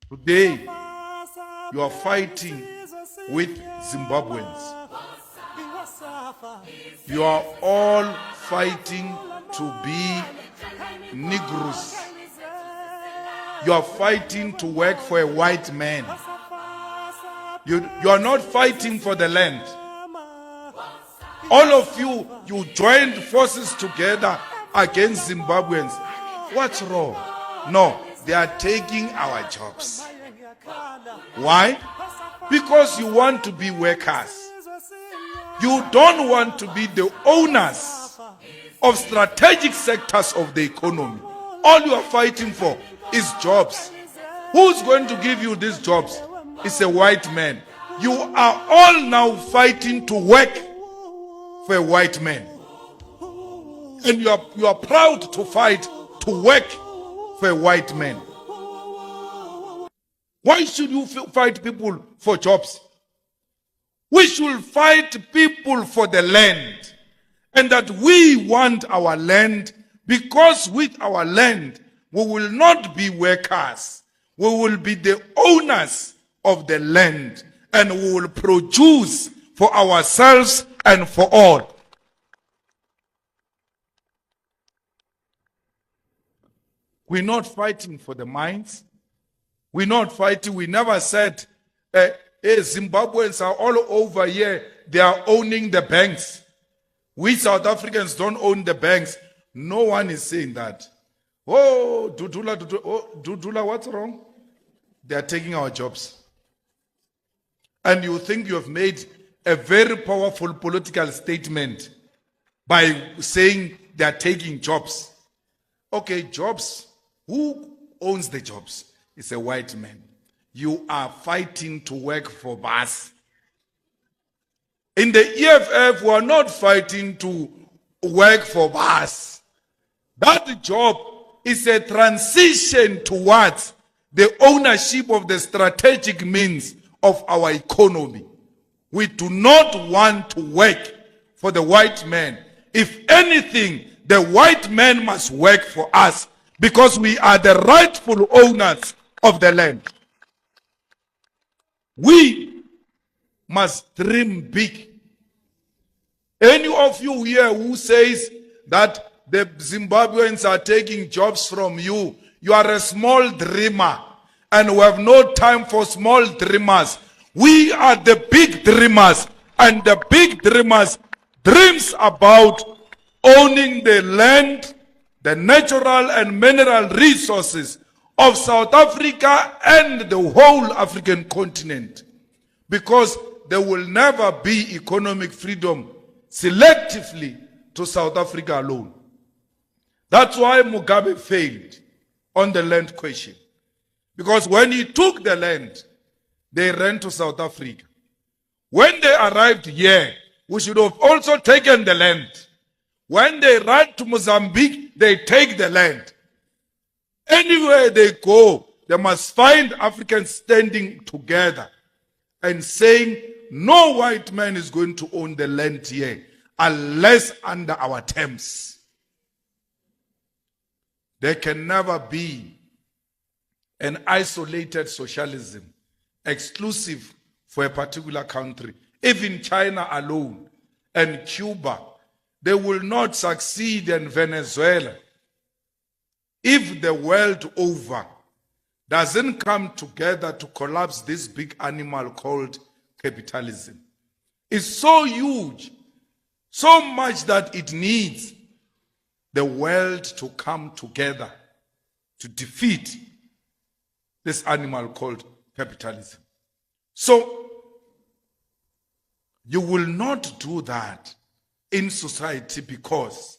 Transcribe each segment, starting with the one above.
Today, you are fighting with Zimbabweans. You are all fighting to be Negroes. You are fighting to work for a white man. You are not fighting for the land. All of you joined forces together against Zimbabweans. What's wrong? No, they are taking our jobs. Why? Because you want to be workers. You don't want to be the owners of strategic sectors of the economy. All you are fighting for is jobs. Who's going to give you these jobs? It's a white man. You are all now fighting to work for a white man. And you are proud to fight to work for a white man. Why should you fight people for jobs? We should fight people for the land. And that we want our land, because with our land, we will not be workers. We will be the owners of the land. And we will produce for ourselves and for all. We're not fighting for the mines. We're not fighting. We never said, hey, Zimbabweans are all over here. They are owning the banks. We South Africans don't own the banks. No one is saying that. Oh, Dudula, what's wrong? They are taking our jobs. And you think you have made a very powerful political statement by saying they are taking jobs. Okay, jobs. Who owns the jobs? It's a white man. You are fighting to work for us. In the EFF, we are not fighting to work for us. That job is a transition towards the ownership of the strategic means of our economy. We do not want to work for the white man. If anything, the white man must work for us because we are the rightful owners of the land. We must dream big. Any of you here who says that the Zimbabweans are taking jobs from you, you are a small dreamer. And we have no time for small dreamers. We are the big dreamers. And the big dreamers dreams about owning the land, the natural and mineral resources of South Africa and the whole African continent. Because there will never be economic freedom selectively to South Africa alone. That's why Mugabe failed on the land question. Because when he took the land, they ran to South Africa. When they arrived here, we should have also taken the land. When they run to Mozambique, they take the land. Anywhere they go, they must find Africans standing together and saying, no white man is going to own the land here unless under our terms. There can never be an isolated socialism exclusive for a particular country. Even China alone and Cuba, they will not succeed in Venezuela if the world over doesn't come together to collapse this big animal called capitalism. It's so huge, so much that it needs the world to come together to defeat this animal called capitalism. So, you will not do that in society because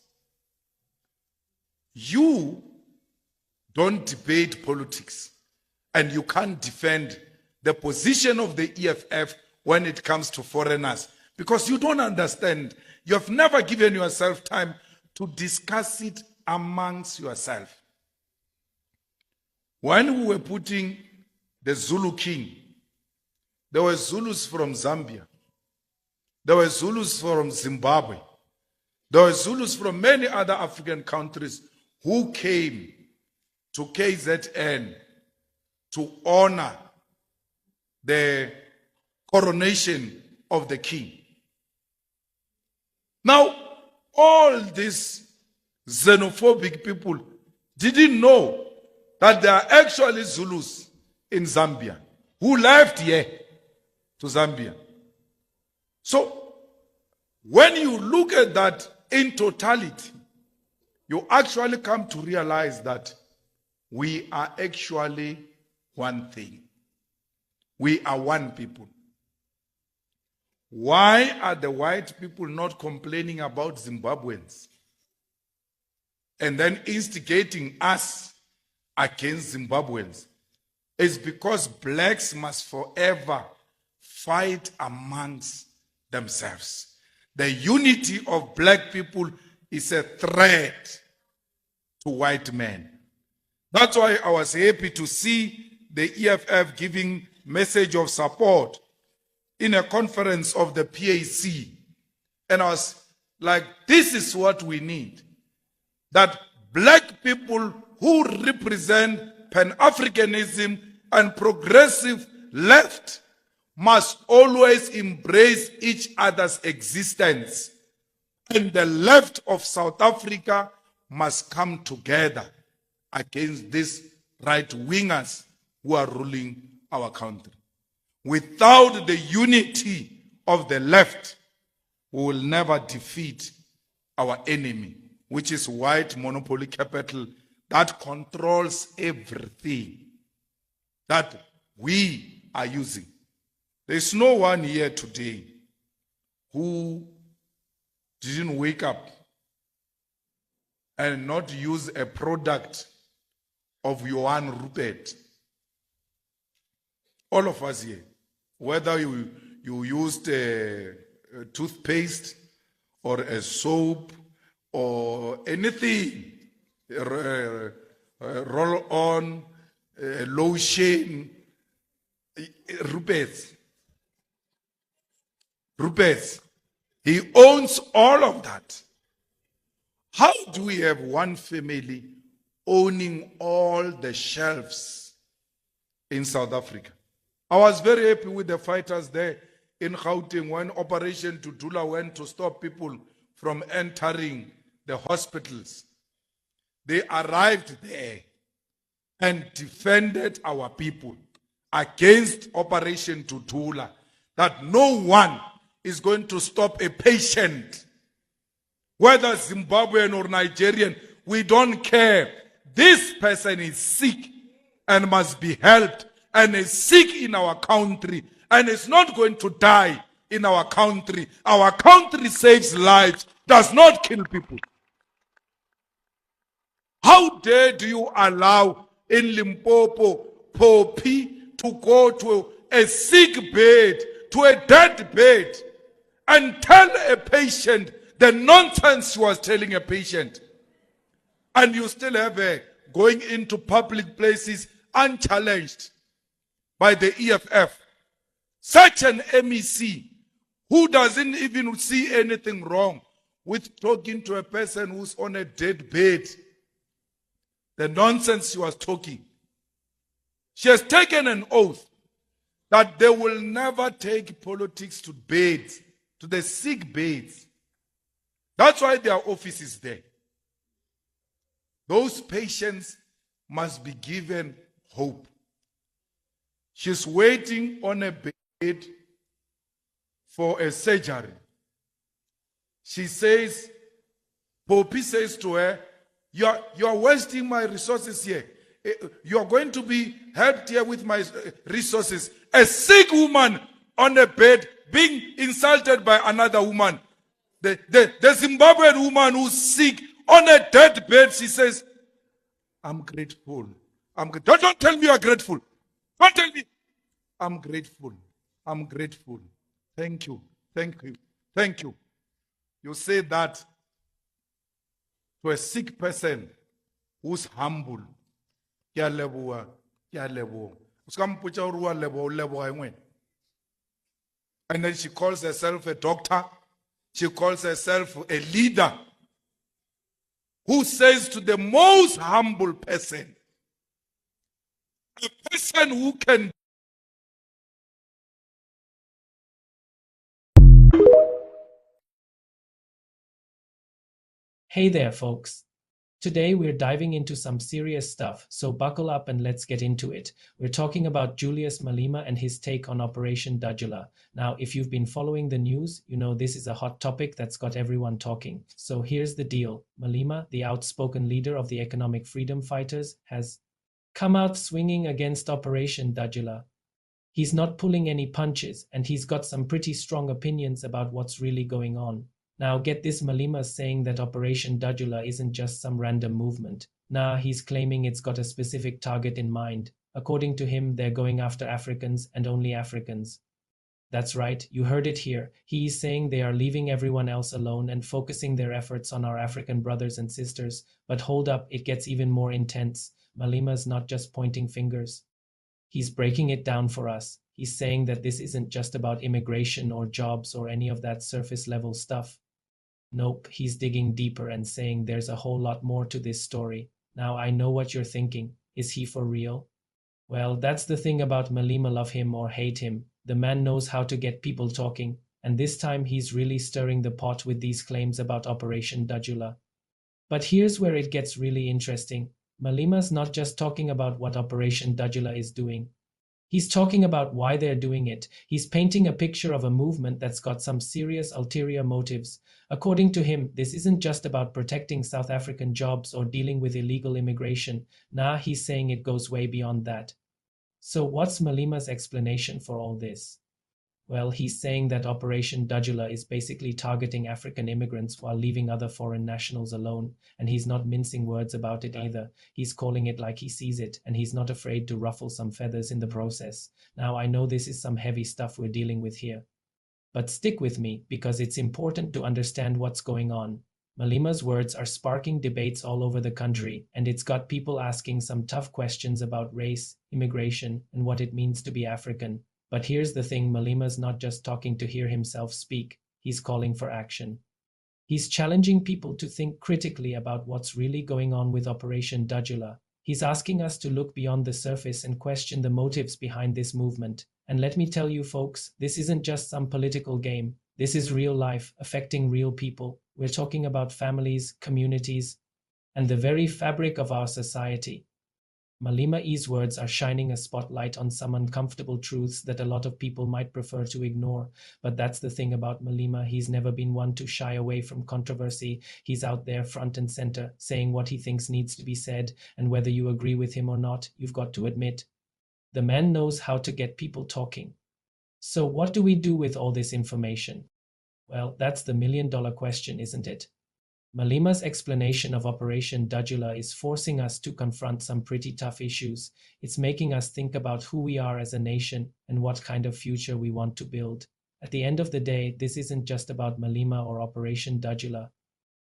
you don't debate politics and you can't defend the position of the EFF when it comes to foreigners because you don't understand. You have never given yourself time to discuss it amongst yourself. When we were putting the Zulu king, there were Zulus from Zambia. There were Zulus from Zimbabwe. There were Zulus from many other African countries who came to KZN to honor the coronation of the king. Now, all these xenophobic people didn't know that there are actually Zulus in Zambia who left here to Zambia. So, when you look at that in totality, you actually come to realize that we are actually one thing. We are one people. Why are the white people not complaining about Zimbabweans and then instigating us against Zimbabweans? It's because blacks must forever fight amongst themselves. The unity of black people is a threat to white men. That's why I was happy to see the EFF giving message of support in a conference of the PAC. And I was like, this is what we need. That black people who represent Pan-Africanism and progressive left must always embrace each other's existence. And the left of South Africa must come together against these right-wingers who are ruling our country. Without the unity of the left, we will never defeat our enemy, which is white monopoly capital that controls everything that we are using. There's no one here today who didn't wake up and not use a product of Johan Rupert. All of us here, whether you used a toothpaste or a soap or anything, roll on, lotion, Rupert, he owns all of that. How do we have one family owning all the shelves in South Africa? I was very happy with the fighters there in Gauteng when Operation Dudula went to stop people from entering the hospitals. They arrived there and defended our people against Operation Dudula, that no one is going to stop a patient, whether Zimbabwean or Nigerian, we don't care. This person is sick and must be helped, and is sick in our country and is not going to die in our country. Our country saves lives, does not kill people. How dare do you allow in Limpopo Poppy to go to a sick bed, to a dead bed, and tell a patient the nonsense she was telling a patient? And you still have her going into public places unchallenged by the EFF. Such an MEC who doesn't even see anything wrong with talking to a person who's on a dead bed. The nonsense she was talking. She has taken an oath that they will never take politics to beds, to the sick beds. That's why their office is there. Those patients must be given hope. She's waiting on a bed for a surgery. She says, Poppy says to her, you are wasting my resources here. You are going to be helped here with my resources. A sick woman on a bed being insulted by another woman. The Zimbabwean woman who's sick on a dead bed, she says, I'm grateful. Don't tell me you are grateful. Don't tell me. I'm grateful. I'm grateful. Thank you. Thank you. Thank you. You say that to a sick person who's humble. And then she calls herself a doctor. She calls herself a leader who says to the most humble person, A person who can Hey there, folks. Today we're diving into some serious stuff, so buckle up and let's get into it. We're talking about Julius Malema and his take on Operation Dudula. Now, if you've been following the news, you know this is a hot topic that's got everyone talking. So here's the deal. Malema, the outspoken leader of the economic freedom fighters, has come out swinging against Operation Dudula. He's not pulling any punches, and he's got some pretty strong opinions about what's really going on. Now, get this, Malema's saying that Operation Dudula isn't just some random movement. Nah, he's claiming it's got a specific target in mind. According to him, they're going after Africans and only Africans. That's right, you heard it here. He's saying they are leaving everyone else alone and focusing their efforts on our African brothers and sisters. But hold up, it gets even more intense. Malema's not just pointing fingers. He's breaking it down for us. He's saying that this isn't just about immigration or jobs or any of that surface level stuff. Nope, he's digging deeper and saying there's a whole lot more to this story. Now, I know what you're thinking. Is he for real? Well, that's the thing about Malema, love him or hate him. The man knows how to get people talking, and this time he's really stirring the pot with these claims about Operation Dudula. But here's where it gets really interesting. Malema's not just talking about what Operation Dudula is doing. He's talking about why they're doing it. He's painting a picture of a movement that's got some serious ulterior motives. According to him, this isn't just about protecting South African jobs or dealing with illegal immigration. Nah, he's saying it goes way beyond that. So what's Malema's explanation for all this? Well, he's saying that Operation Dudula is basically targeting African immigrants while leaving other foreign nationals alone, and he's not mincing words about it either. He's calling it like he sees it, and he's not afraid to ruffle some feathers in the process. Now, I know this is some heavy stuff we're dealing with here, but stick with me because it's important to understand what's going on. Malema's words are sparking debates all over the country, and it's got people asking some tough questions about race, immigration, and what it means to be African. But here's the thing, Malema's not just talking to hear himself speak, he's calling for action. He's challenging people to think critically about what's really going on with Operation Dudula. He's asking us to look beyond the surface and question the motives behind this movement. And let me tell you folks, this isn't just some political game. This is real life, affecting real people. We're talking about families, communities, and the very fabric of our society. Malema's words are shining a spotlight on some uncomfortable truths that a lot of people might prefer to ignore. But that's the thing about Malema, he's never been one to shy away from controversy. He's out there front and center, saying what he thinks needs to be said, and whether you agree with him or not, you've got to admit, the man knows how to get people talking. So what do we do with all this information? Well, that's the million-dollar question, isn't it? Malema's explanation of Operation Dudula is forcing us to confront some pretty tough issues. It's making us think about who we are as a nation and what kind of future we want to build. At the end of the day, this isn't just about Malema or Operation Dudula.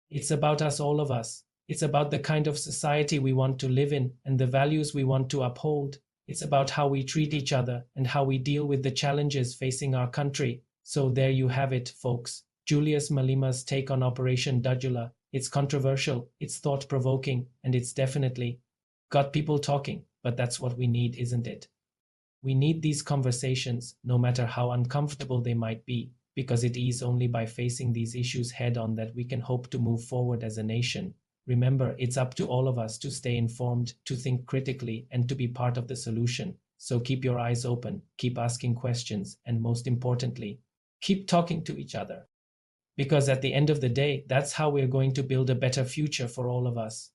It's about us, all of us. It's about the kind of society we want to live in and the values we want to uphold. It's about how we treat each other and how we deal with the challenges facing our country. So there you have it, folks. Julius Malema's take on Operation Dudula. It's controversial, it's thought-provoking, and it's definitely got people talking, but that's what we need, isn't it? We need these conversations, no matter how uncomfortable they might be, because it is only by facing these issues head-on that we can hope to move forward as a nation. Remember, it's up to all of us to stay informed, to think critically, and to be part of the solution. So keep your eyes open, keep asking questions, and most importantly, keep talking to each other. Because at the end of the day, that's how we're going to build a better future for all of us.